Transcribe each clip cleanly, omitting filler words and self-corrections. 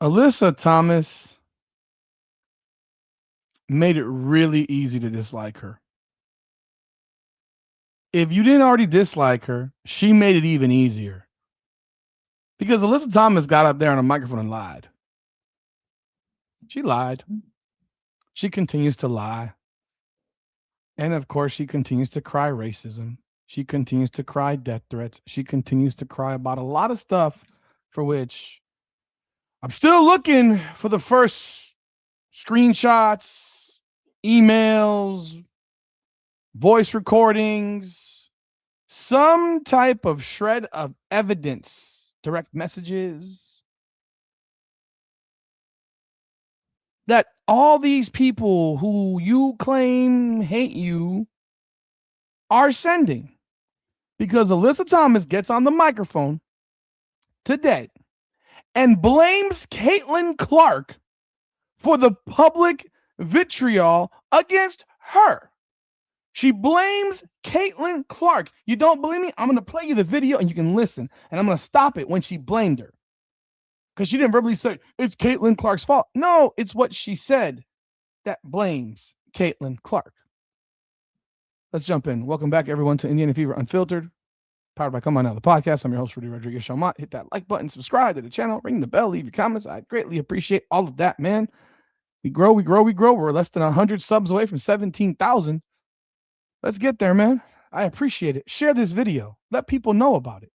Alyssa Thomas made it really easy to dislike her. If you didn't already dislike her, she made it even easier. Because Alyssa Thomas got up there on a microphone and lied. She lied. She continues to lie. And of course, she continues to cry racism. She continues to cry death threats. She continues to cry about a lot of stuff for which I'm still looking for the first screenshots, emails, voice recordings, some type of shred of evidence, direct messages that all these people who you claim hate you are sending. Because Alyssa Thomas gets on the microphone today and blames Caitlin Clark for the public vitriol against her. She blames Caitlin Clark. You don't believe me? I'm going to play you the video and you can listen. And I'm going to stop it when she blamed her. Because she didn't verbally say, it's Caitlin Clark's fault. No, it's what she said that blames Caitlin Clark. Let's jump in. Welcome back, everyone, to Indiana Fever Unfiltered, powered by Come On Now, the podcast. I'm your host, Rudy Rodriguez Shalmont. Hit that like button, subscribe to the channel, ring the bell, leave your comments. I'd greatly appreciate all of that, man. We grow. We're less than 100 subs away from 17,000. Let's get there, man. I appreciate it. Share this video. Let people know about it.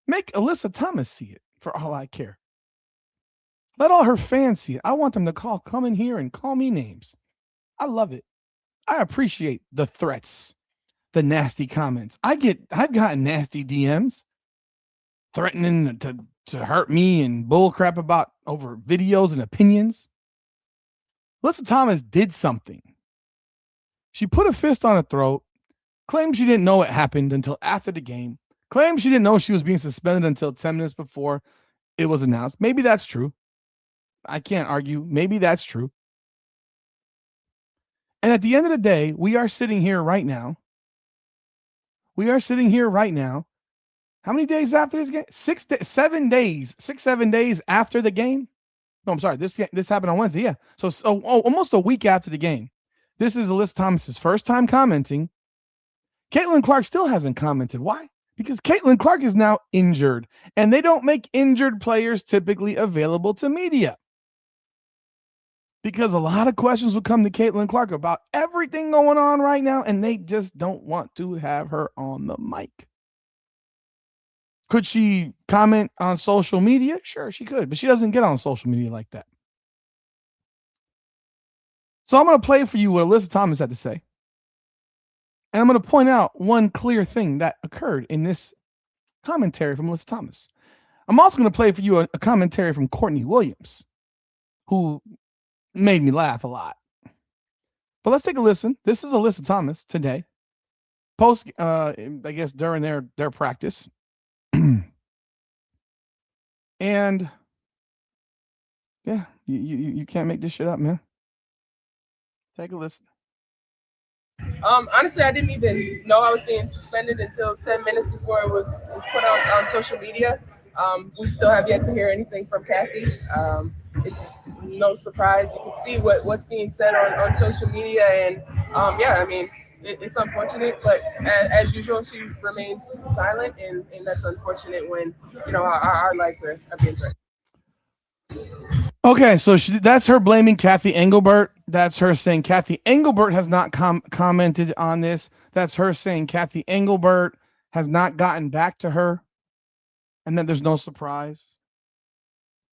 Make Alyssa Thomas see it for all I care. Let all her fans see it. I want them to come in here and call me names. I love it. I appreciate the threats, the nasty comments. I've gotten nasty DMs threatening to hurt me and bullcrap about over videos and opinions. Alyssa Thomas did something. She put a fist on her throat, claimed she didn't know it happened until after the game, claimed she didn't know she was being suspended until 10 minutes before it was announced. Maybe that's true. I can't argue. Maybe that's true. And at the end of the day, we are sitting here right now. How many days after this game? 7 days. 7 days after the game. No, I'm sorry. This happened on Wednesday. Yeah. So almost a week after the game. This is Alyssa Thomas's first time commenting. Caitlin Clark still hasn't commented. Why? Because Caitlin Clark is now injured, and they don't make injured players typically available to media. Because a lot of questions would come to Caitlin Clark about everything going on right now, and they just don't want to have her on the mic. Could she comment on social media? Sure, she could, but she doesn't get on social media like that. So I'm going to play for you what Alyssa Thomas had to say. And I'm going to point out one clear thing that occurred in this commentary from Alyssa Thomas. I'm also going to play for you a commentary from Courtney Williams, who made me laugh a lot. But let's take a listen. This is Alyssa Thomas today, post, I guess, during their practice. And yeah, you can't make this shit up, man. Take a listen. Honestly, I didn't even know I was being suspended until 10 minutes before it was put out on social media. We still have yet to hear anything from Kathy. It's no surprise. You can see what's being said on social media. And yeah, I mean, it's unfortunate. But as usual, she remains silent. And that's unfortunate when, our lives are being threatened. Okay, so that's her blaming Kathy Engelbert. That's her saying Kathy Engelbert has not commented on this. That's her saying Kathy Engelbert has not gotten back to her. And then there's no surprise.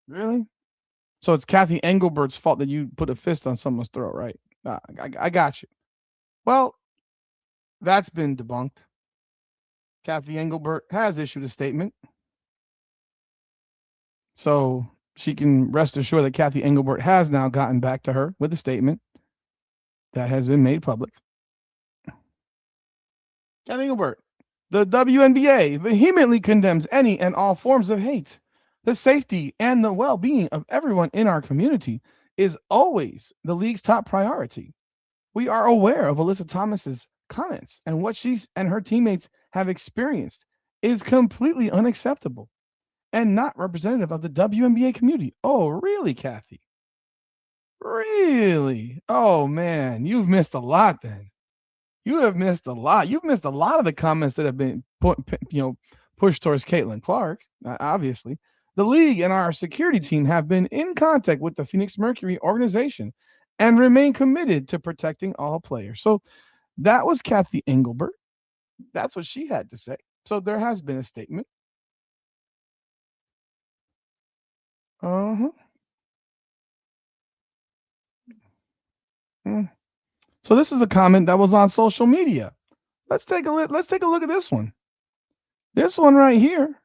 Really? So it's Kathy Engelbert's fault that you put a fist on someone's throat, right? I got you. Well, that's been debunked. Kathy Engelbert has issued a statement. So she can rest assured that Kathy Engelbert has now gotten back to her with a statement that has been made public. Kathy Engelbert, the WNBA vehemently condemns any and all forms of hate. The safety and the well-being of everyone in our community is always the league's top priority. We are aware of Alyssa Thomas's comments, and what she and her teammates have experienced is completely unacceptable. and not representative of the WNBA community. Oh, really, Kathy? Really? Oh man, you've missed a lot then. You have missed a lot. You've missed a lot of the comments that have been pushed towards Caitlin Clark. Obviously, the league and our security team have been in contact with the Phoenix Mercury organization and remain committed to protecting all players. So that was Kathy Engelbert. That's what she had to say. So there has been a statement. Uh huh. Mm. So this is a comment that was on social media. Let's take a look at this one. This one right here.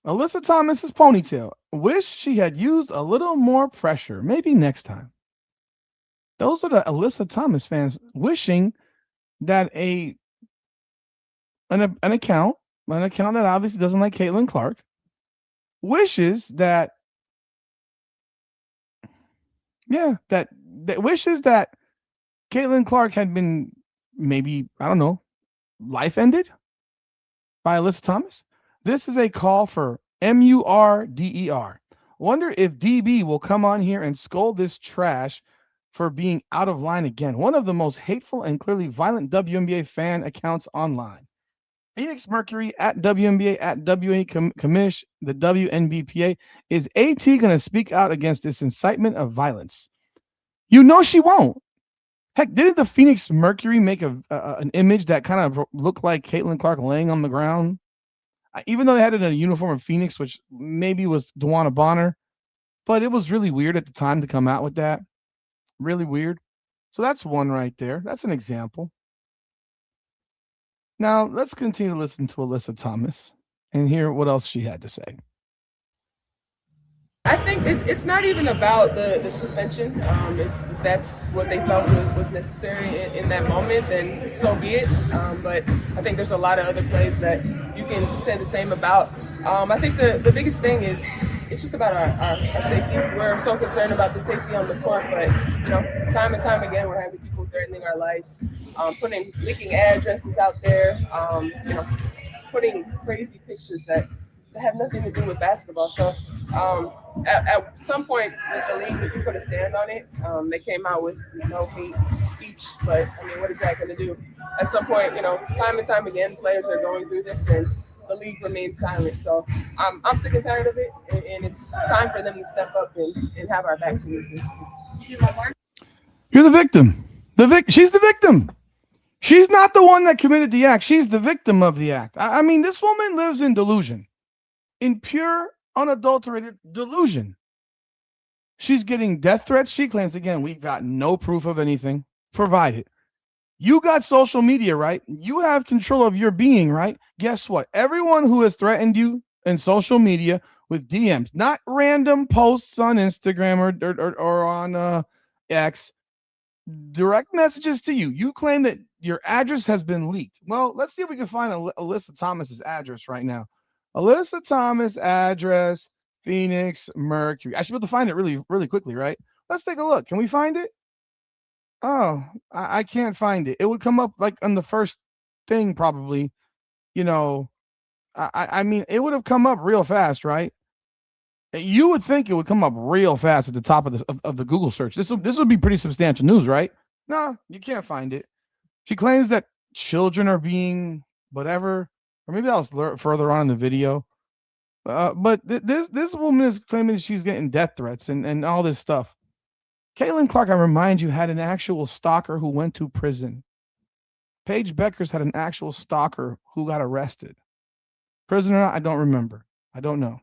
Alyssa Thomas's ponytail. Wish she had used a little more pressure. Maybe next time. Those are the Alyssa Thomas fans wishing that an account, that obviously doesn't like Caitlin Clark, wishes that that wishes that Caitlin Clark had been, maybe, I don't know, life ended by Alyssa Thomas. This is a call for MURDER. Wonder if DB will come on here and scold this trash for being out of line again. One of the most hateful and clearly violent WNBA fan accounts online. Phoenix Mercury at WNBA at WA Commish, the WNBPA. Is AT going to speak out against this incitement of violence? You know she won't. Heck, didn't the Phoenix Mercury make an image that kind of looked like Caitlin Clark laying on the ground? Even though they had it in a uniform of Phoenix, which maybe was DeWanna Bonner, but it was really weird at the time to come out with that. Really weird. So that's one right there. That's an example. Now let's continue to listen to Alyssa Thomas and hear what else she had to say. I think it's not even about the suspension. If that's what they felt was necessary in that moment, then so be it. But I think there's a lot of other plays that you can say the same about. I think the biggest thing is it's just about our safety. We're so concerned about the safety on the court, but time and time again, we're having people threatening our lives, leaking addresses out there, putting crazy pictures that have nothing to do with basketball. So at some point, the league needs to put a stand on it. They came out with no hate speech, but I mean, what is that going to do? At some point, time and time again, players are going through this, and the league remains silent. So I'm sick and tired of it, and it's time for them to step up and have our backs in these instances. You're the victim. She's the victim. She's not the one that committed the act. She's the victim of the act. I mean, this woman lives in delusion, in pure, unadulterated delusion. She's getting death threats. She claims, again, we've got no proof of anything provided. You got social media, right? You have control of your being, right? Guess what? Everyone who has threatened you in social media with DMs, not random posts on Instagram or on X, direct messages to you. You claim that your address has been leaked. Well, let's see if we can find Alyssa Thomas's address right now. Alyssa Thomas address, Phoenix Mercury. I should be able to find it really, really quickly, right? Let's take a look. Can we find it? Oh, I can't find it. It would come up like on the first thing, probably. You know, I mean, it would have come up real fast, right? You would think it would come up real fast at the top of the Google search. This would be pretty substantial news, right? No, you can't find it. She claims that children are being whatever, or maybe that was further on in the video. But this woman is claiming she's getting death threats and all this stuff. Caitlin Clark, I remind you, had an actual stalker who went to prison. Paige Beckers had an actual stalker who got arrested. Prison or not, I don't remember. I don't know.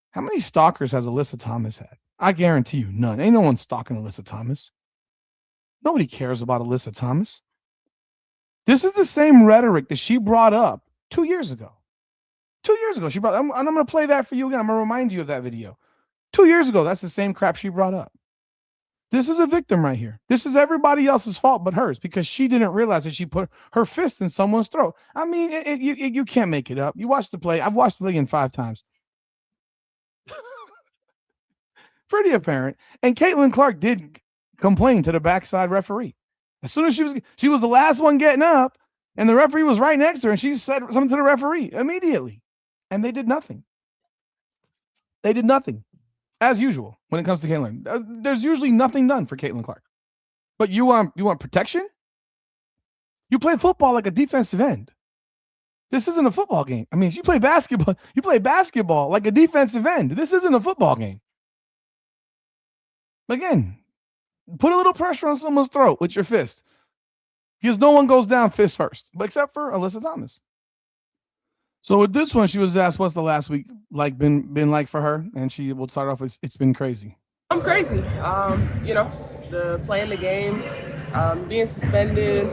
How many stalkers has Alyssa Thomas had? I guarantee you none. Ain't no one stalking Alyssa Thomas. Nobody cares about Alyssa Thomas. This is the same rhetoric that she brought up 2 years ago. 2 years ago, she brought, and I'm going to play that for you again. I'm going to remind you of that video. 2 years ago, that's the same crap she brought up. This is a victim right here. This is everybody else's fault but hers because she didn't realize that she put her fist in someone's throat. I mean, you can't make it up. You watch the play. I've watched the play again 5 times. Pretty apparent. And Caitlin Clark did complain to the backside referee. As soon as she was the last one getting up, And the referee was right next to her, and she said something to the referee immediately. And they did nothing. They did nothing, as usual, when it comes to Caitlin. There's usually nothing done for Caitlin Clark. But you want protection? You play football like a defensive end. This isn't a football game. I mean, you play basketball like a defensive end. This isn't a football game. Again, put a little pressure on someone's throat with your fist. Because no one goes down fist first, but except for Alyssa Thomas. So with this one, she was asked, "What's the last week like been like for her?" And she will start off with, "It's been crazy." I'm crazy. The playing the game, being suspended,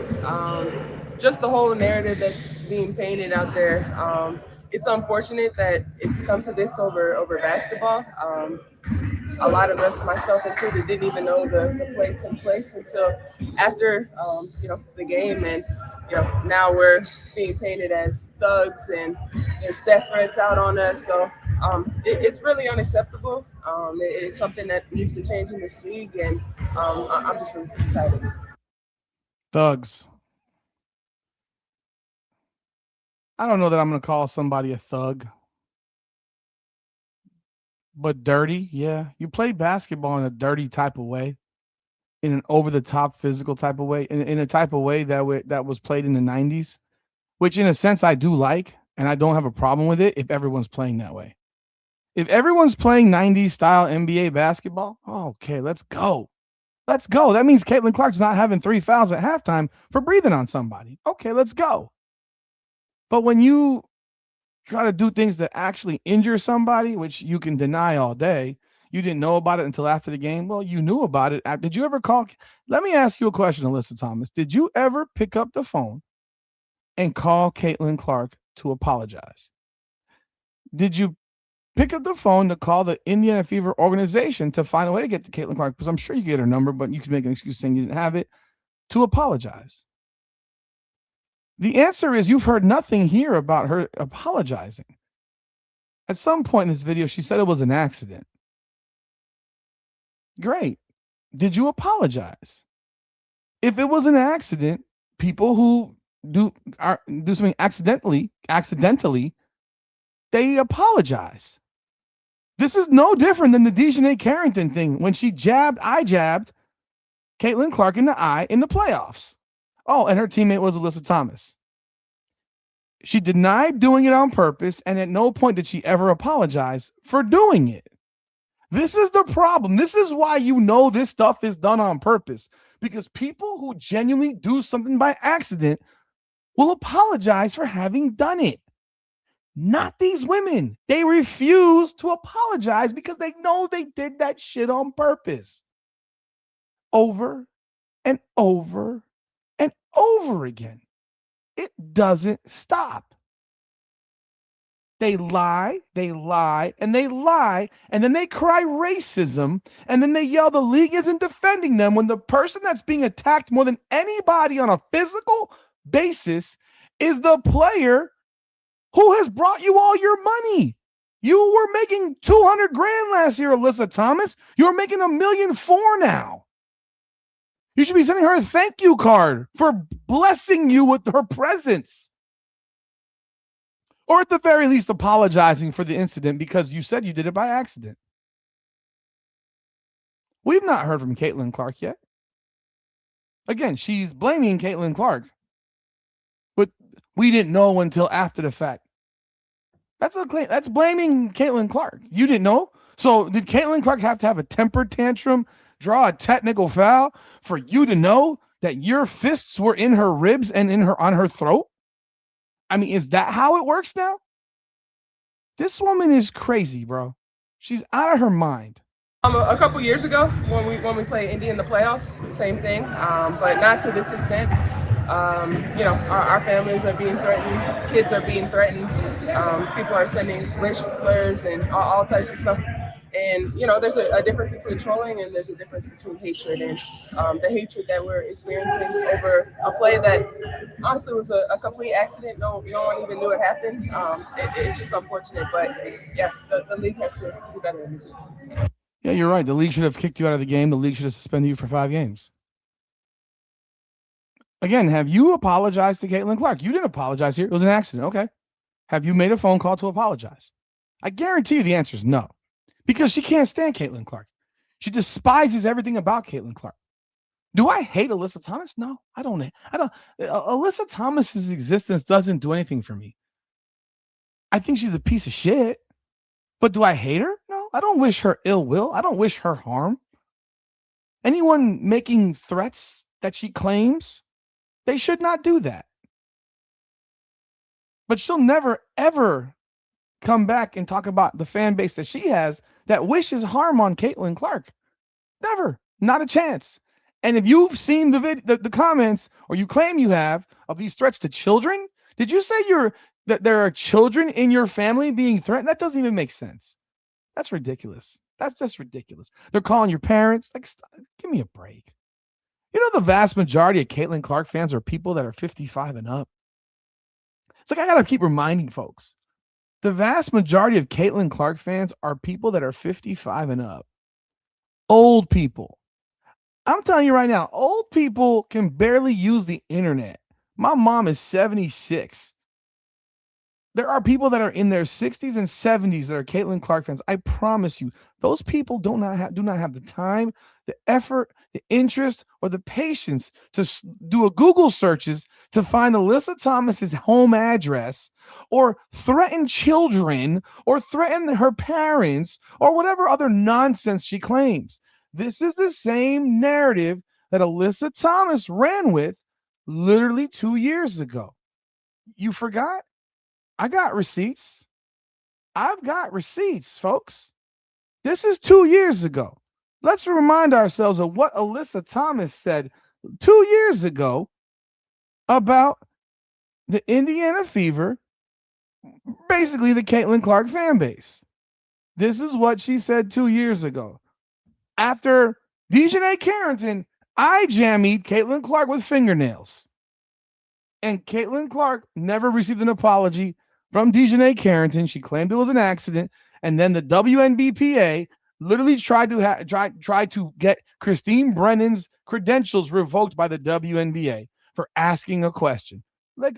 just the whole narrative that's being painted out there. It's unfortunate that it's come to this over basketball. A lot of us, myself included, didn't even know the play took place until after the game, and now we're being painted as thugs, and there's death threats out on us. So it's really unacceptable. It's something that needs to change in this league, and I'm just really excited. Thugs. I don't know that I'm going to call somebody a thug. But dirty, yeah. You play basketball in a dirty type of way, in an over-the-top physical type of way, in a type of way that was played in the 90s, which in a sense I do like, and I don't have a problem with it if everyone's playing that way. If everyone's playing 90s style NBA basketball, okay, let's go. Let's go. That means Caitlin Clark's not having 3 fouls at halftime for breathing on somebody. Okay, let's go. But when you try to do things that actually injure somebody, which you can deny all day, you didn't know about it until after the game. Well, you knew about it. Did you ever call? Let me ask you a question, Alyssa Thomas. Did you ever pick up the phone and call Caitlin Clark to apologize? Did you pick up the phone to call the Indiana Fever organization to find a way to get to Caitlin Clark? Because I'm sure you get her number, but you can make an excuse saying you didn't have it, to apologize. The answer is you've heard nothing here about her apologizing. At some point in this video, she said it was an accident. Great. Did you apologize? If it was an accident, people who do something accidentally, they apologize. This is no different than the Dejanay Carrington thing when she jabbed Caitlin Clark in the eye in the playoffs. Oh, and her teammate was Alyssa Thomas. She denied doing it on purpose, and at no point did she ever apologize for doing it. This is the problem. This is why you know this stuff is done on purpose, because people who genuinely do something by accident will apologize for having done it. Not these women. They refuse to apologize because they know they did that shit on purpose. Over and over and over again. It doesn't stop. They lie, and then they cry racism, and then they yell the league isn't defending them when the person that's being attacked more than anybody on a physical basis is the player who has brought you all your money. You were making $200,000 last year, Alyssa Thomas. You're making $1.4 million now. You should be sending her a thank you card for blessing you with her presence. Or at the very least, apologizing for the incident because you said you did it by accident. We've not heard from Caitlin Clark yet. Again, she's blaming Caitlin Clark. But we didn't know until after the fact. That's a claim. That's blaming Caitlin Clark. You didn't know? So did Caitlin Clark have to have a temper tantrum, draw a technical foul for you to know that your fists were in her ribs and on her throat? I mean, is that how it works now? This woman is crazy, bro. She's out of her mind. A couple years ago, when we played Indy in the playoffs, same thing, but not to this extent. Our families are being threatened, kids are being threatened, people are sending racial slurs and all types of stuff. And, there's a difference between trolling and there's a difference between hatred. And the hatred that we're experiencing over a play that honestly was a complete accident. No one even knew it happened. It's just unfortunate. But, yeah, the league has to do better in this instance. Yeah, you're right. The league should have kicked you out of the game. The league should have suspended you for 5 games. Again, have you apologized to Caitlin Clark? You didn't apologize here. It was an accident. Okay. Have you made a phone call to apologize? I guarantee you the answer is no, because she can't stand Caitlin Clark. She despises everything about Caitlin Clark. Do I hate Alyssa Thomas? No, I don't. I don't. Alyssa Thomas's existence doesn't do anything for me. I think she's a piece of shit. But do I hate her? No, I don't wish her ill will. I don't wish her harm. Anyone making threats that she claims, they should not do that. But she'll never, ever come back and talk about the fan base that she has that wishes harm on Caitlin Clark. Never. Not a chance. And if you've seen the comments, or you claim you have, of these threats to children, did you say that there are children in your family being threatened? That doesn't even make sense. That's ridiculous. That's just ridiculous. They're calling your parents. Like, give me a break. You know, the vast majority of Caitlin Clark fans are people that are 55 and up. It's like I got to keep reminding folks. The vast majority of Caitlin Clark fans are people that are 55 and up. Old people. I'm telling you right now, old people can barely use the internet. My mom is 76. There are people that are in their 60s and 70s that are Caitlin Clark fans. I promise you, those people do not have the time, the effort, the interest, or the patience to do a Google searches to find Alyssa Thomas's home address, or threaten children, or threaten her parents, or whatever other nonsense she claims. This is the same narrative that Alyssa Thomas ran with literally 2 years ago. You forgot? I got receipts. I've got receipts, folks. This is 2 years ago. Let's remind ourselves of what Alyssa Thomas said 2 years ago about the Indiana Fever, basically the Caitlin Clark fan base. This is what she said 2 years ago. After Dejanay Carrington, I jammied Caitlin Clark with fingernails. And Caitlin Clark never received an apology from Dejanay Carrington. She claimed it was an accident. And then the WNBPA literally tried to get Christine Brennan's credentials revoked by the WNBA for asking a question.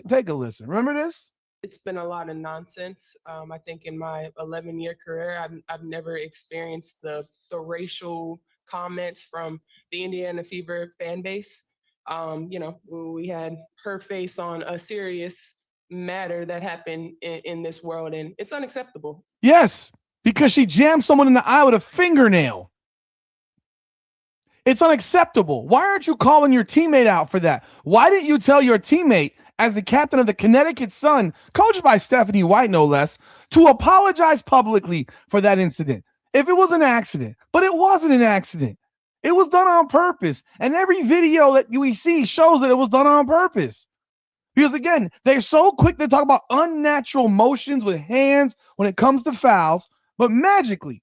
Take a listen. Remember this? It's been a lot of nonsense. I think in my 11-year career, I've never experienced the racial comments from the Indiana Fever fan base. We had her face on a serious matter that happened in this world, and it's unacceptable. Yes, because she jammed someone in the eye with a fingernail. It's unacceptable. Why aren't you calling your teammate out for that? Why didn't you tell your teammate, as the captain of the Connecticut Sun, coached by Stephanie White no less, to apologize publicly for that incident? If it was an accident, but it wasn't an accident. It was done on purpose. And every video that we see shows that it was done on purpose. Because again, they're so quick to talk about unnatural motions with hands when it comes to fouls. But magically,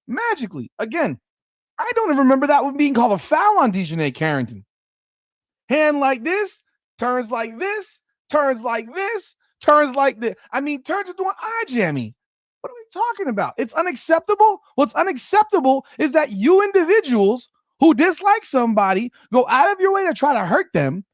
again, I don't even remember that one being called a foul on Dejanay Carrington. Hand like this, turns like this, turns like this, turns like this. I mean, turns into an eye jammy. What are we talking about? It's unacceptable. What's unacceptable is that you individuals who dislike somebody go out of your way to try to hurt them,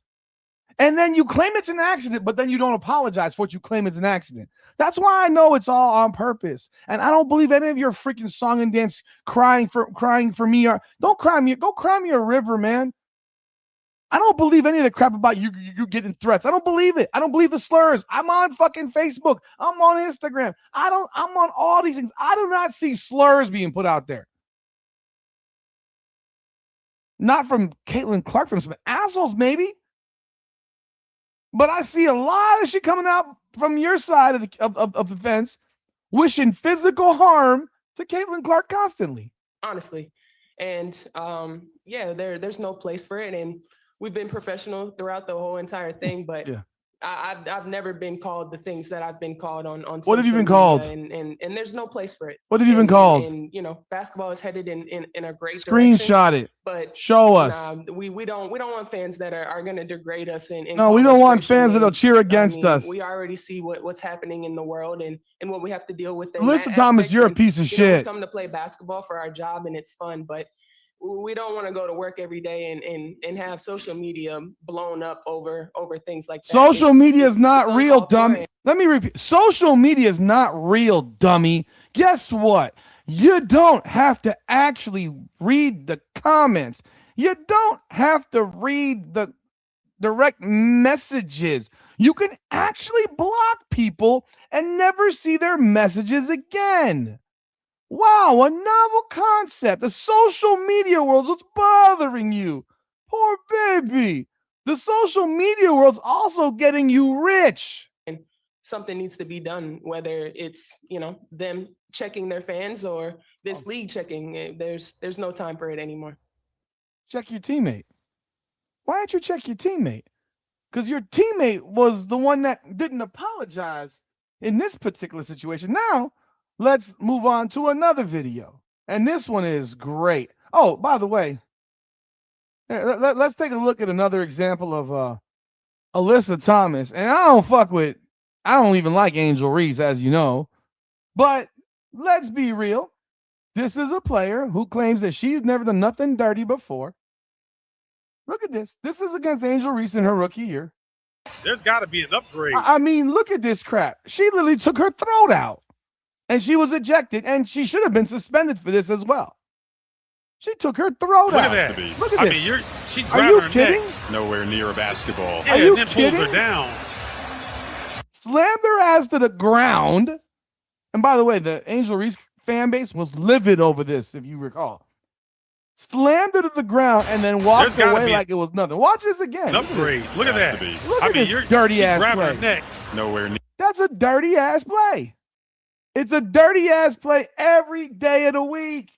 and then you claim it's an accident, but then you don't apologize for what you claim is an accident. That's why I know it's all on purpose. And I don't believe any of your freaking song and dance crying for me. Or don't cry me. Go cry me a river, man. I don't believe any of the crap about you getting threats. I don't believe it. I don't believe the slurs. I'm on fucking Facebook. I'm on Instagram. I'm on all these things. I do not see slurs being put out there. Not from Caitlin Clark, from some assholes maybe. But I see a lot of shit coming out from your side of the fence, wishing physical harm to Caitlin Clark constantly. Honestly. And there's no place for it. And we've been professional throughout the whole entire thing, but yeah. I've never been called the things that I've been called on social What have you been called? And there's no place for it. What have you been called? And basketball is headed in a great Screenshot direction, it. But show us. We don't want fans that are going to degrade us. No, we don't want fans that'll cheer against us. We already see what's happening in the world and what we have to deal with. Alyssa Thomas, you're a piece of shit. We come to play basketball for our job and it's fun, but we don't want to go to work every day and have social media blown up over things like that. Social media is not real, dummy. Let me repeat. Social media is not real, dummy. Guess what? You don't have to actually read the comments. You don't have to read the direct messages. You can actually block people and never see their messages again. Wow, a novel concept. The social media world's what's bothering you. Poor baby. The social media world's also getting you rich. And something needs to be done, whether it's, them checking their fans or this league checking. There's no time for it anymore. Check your teammate. Why don't you check your teammate? Because your teammate was the one that didn't apologize in this particular situation. Now, let's move on to another video. And this one is great. Oh, by the way, let's take a look at another example of Alyssa Thomas. And I don't even like Angel Reese, as you know. But let's be real. This is a player who claims that she's never done nothing dirty before. Look at this. This is against Angel Reese in her rookie year. There's got to be an upgrade. I mean, look at this crap. She literally took her throat out. And she was ejected, and she should have been suspended for this as well. She took her throat out. Look at that. Look at this. I mean, she's Are grabbing you her kidding? neck. Nowhere near a basketball. Yeah, Are you and then kidding? pulls her down. Slammed her ass to the ground. And by the way, the Angel Reese fan base was livid over this, if you recall. Slammed her to the ground and then walked away like it was nothing. Watch this again. An upgrade. Look at that. Look at this dirty ass grabbing play. her neck. Nowhere near. That's a dirty ass play. It's a dirty ass play every day of the week.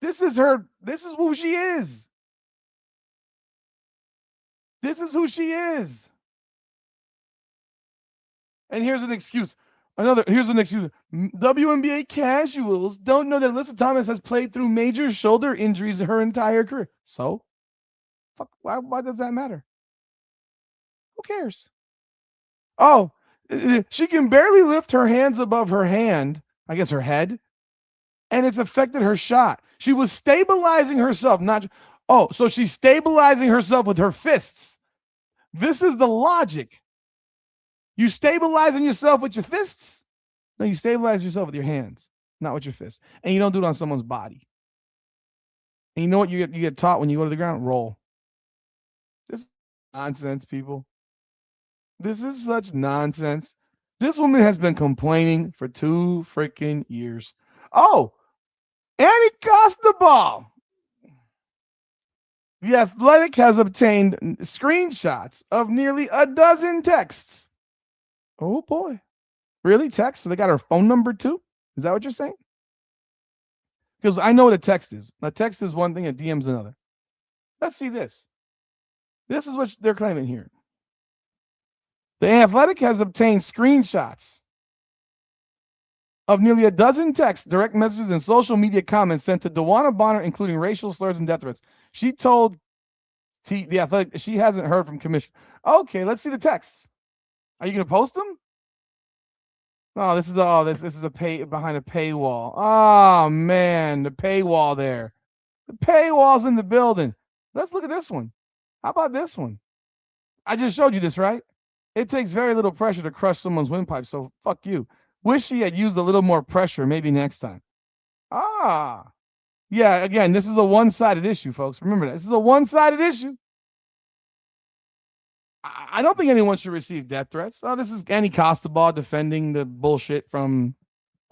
This is who she is. This is who she is. And here's an excuse. Here's an excuse. WNBA casuals don't know that Alyssa Thomas has played through major shoulder injuries her entire career. So, why does that matter? Who cares? Oh, she can barely lift her hands above her hand, I guess her head, and it's affected her shot. She was stabilizing herself, so she's stabilizing herself with her fists. This is the logic. You stabilizing yourself with your fists? No, you stabilize yourself with your hands, not with your fists. And you don't do it on someone's body. And you know what you get taught when you go to the ground? Roll. This is nonsense, people. This is such nonsense. This woman has been complaining for 2 freaking years. Oh, Annie Costaball. The Athletic has obtained screenshots of nearly a dozen texts. Oh, boy. Really? Text? So they got her phone number, too? Is that what you're saying? Because I know what a text is. A text is one thing, a DM's another. Let's see this. This is what they're claiming here. The Athletic has obtained screenshots of nearly a dozen texts, direct messages, and social media comments sent to DeWanna Bonner, including racial slurs and death threats. She told the Athletic she hasn't heard from Commissioner. Okay, let's see the texts. Are you going to post them? Oh, this is a behind a paywall. Oh man, the paywall there. The paywall's in the building. Let's look at this one. How about this one? I just showed you this, right? It takes very little pressure to crush someone's windpipe, so fuck you. Wish she had used a little more pressure, maybe next time. Yeah, again, this is a one-sided issue, folks. Remember that. This is a one-sided issue. I don't think anyone should receive death threats. Oh, this is Annie Costaball defending the bullshit from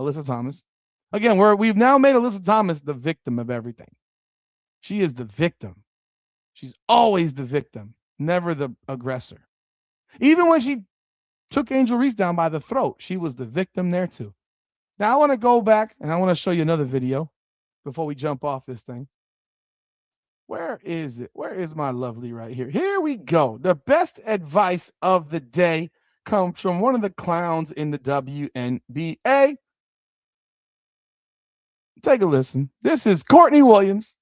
Alyssa Thomas. Again, we've now made Alyssa Thomas the victim of everything. She is the victim. She's always the victim, never the aggressor. Even when she took Angel Reese down by the throat, she was the victim there too. Now I want to go back and I want to show you another video before we jump off this thing. Where is it? Where is my lovely right here? Here we go. The best advice of the day comes from one of the clowns in the WNBA. Take a listen. This is Courtney Williams.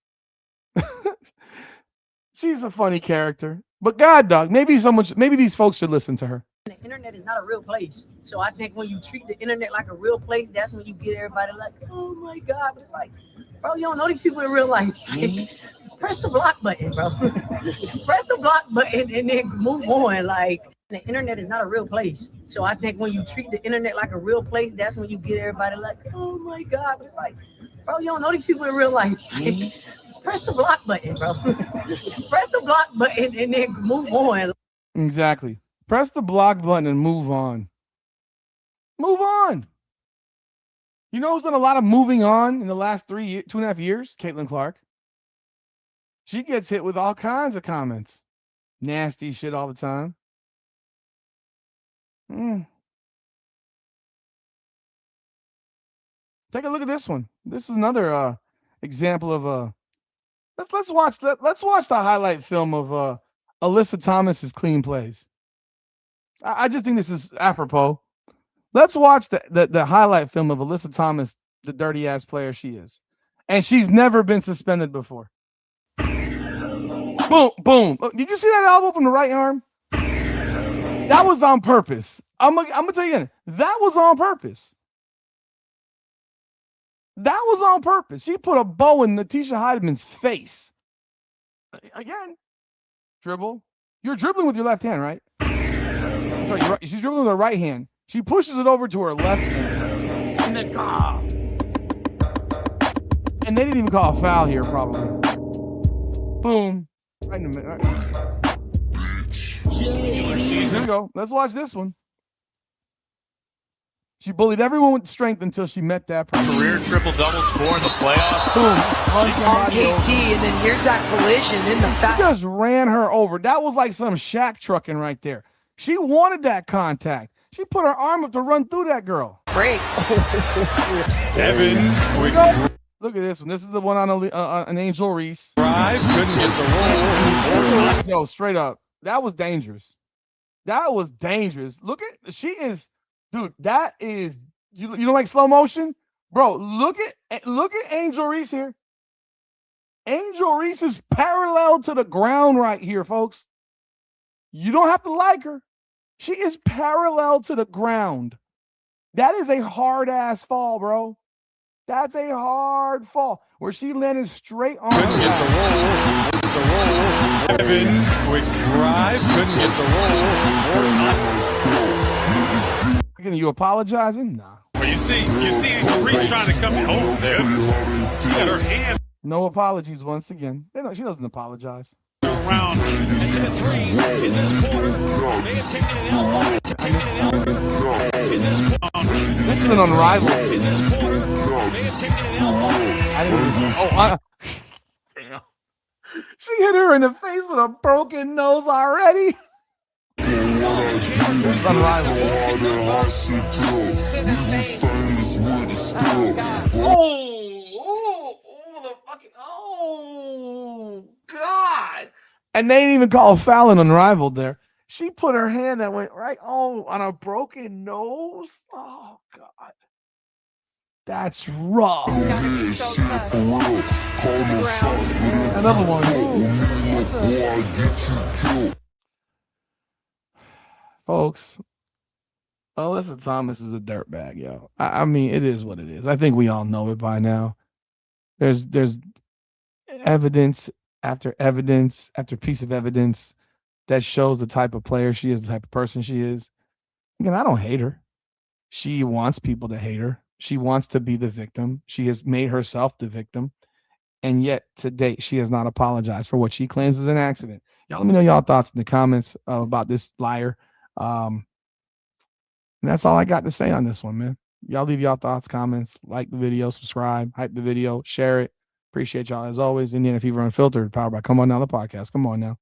She's a funny character. But God, dog, maybe these folks should listen to her. internet is not a real place. So I think when you treat the internet like a real place, that's when you get everybody like, oh my God. But it's like, bro, you don't know these people in real life. Just press the block button, bro. Just press the block button and then move on. Like, the internet is not a real place. So I think when you treat the internet like a real place, that's when you get everybody like, oh my God. But it's like, bro, you don't know these people in real life. Just press the block button, bro. Just press the block button and then move on. Exactly. Press the block button and move on. Move on. You know who's done a lot of moving on in the last 2.5 years? Caitlin Clark. She gets hit with all kinds of comments. Nasty shit all the time. Take a look at this one. This is another example of let's watch the highlight film of Alyssa Thomas's clean plays. I just think this is apropos. Let's watch the highlight film of Alyssa Thomas, the dirty ass player she is. And she's never been suspended before. Boom, boom. Did you see that elbow from the right arm? That was on purpose. I'm gonna tell you again. That was on purpose. That was on purpose. She put a bow in Natisha Heideman's face. Again, dribble. You're dribbling with your left hand, right? I'm sorry, she's dribbling with her right hand. She pushes it over to her left hand. And then, and they didn't even call a foul here, probably. Boom. Right in the middle. Right. Here we go. Let's watch this one. She bullied everyone with strength until she met that person. Career triple doubles for in the playoffs. Boom. On KT, and then here's that collision in the She just ran her over. That was like some Shaq trucking right there. She wanted that contact. She put her arm up to run through that girl. break. Evans, quick Look at this one. This is the one on an Angel Reese. drive, couldn't get the roll. Yo, straight up. That was dangerous. That was dangerous. Look at, she is, dude, that is, you don't like slow motion? Bro, look at Angel Reese here. Angel Reese is parallel to the ground right here, folks. You don't have to like her. She is parallel to the ground. That is a hard-ass fall, bro. That's a hard fall where she landed straight on Couldn't her get back. the roll. Evans, quick drive, couldn't get the roll. Again, you apologizing? Nah. Well, you see Reese trying to come in. Oh, there. She got her hand No apologies once again. She doesn't apologize. around. That's a three in this quarter. They have taken an L in this quarter. This is an unrivaled. In this quarter, they have taken an L. Damn. She hit her in the face with a broken nose already. It's unrivaled. Oh, God. And they didn't even call a foul in unrivaled there. She put her hand that went right on a broken nose. Oh, God. That's rough. Another one. Folks, Alyssa Thomas is a dirtbag, yo. I mean, it is what it is. I think we all know it by now. There's evidence after evidence after piece of evidence that shows the type of player she is, the type of person she is. Again, I don't hate her. She wants people to hate her. She wants to be the victim. She has made herself the victim. And yet, to date, she has not apologized for what she claims is an accident. Y'all let me know y'all thoughts in the comments about this liar. And that's all I got to say on this one, man. Y'all leave y'all thoughts, comments, like the video, subscribe, hype the video, share it. Appreciate y'all as always. Indiana Fever Unfiltered, powered by Come On Now, the podcast. Come on now.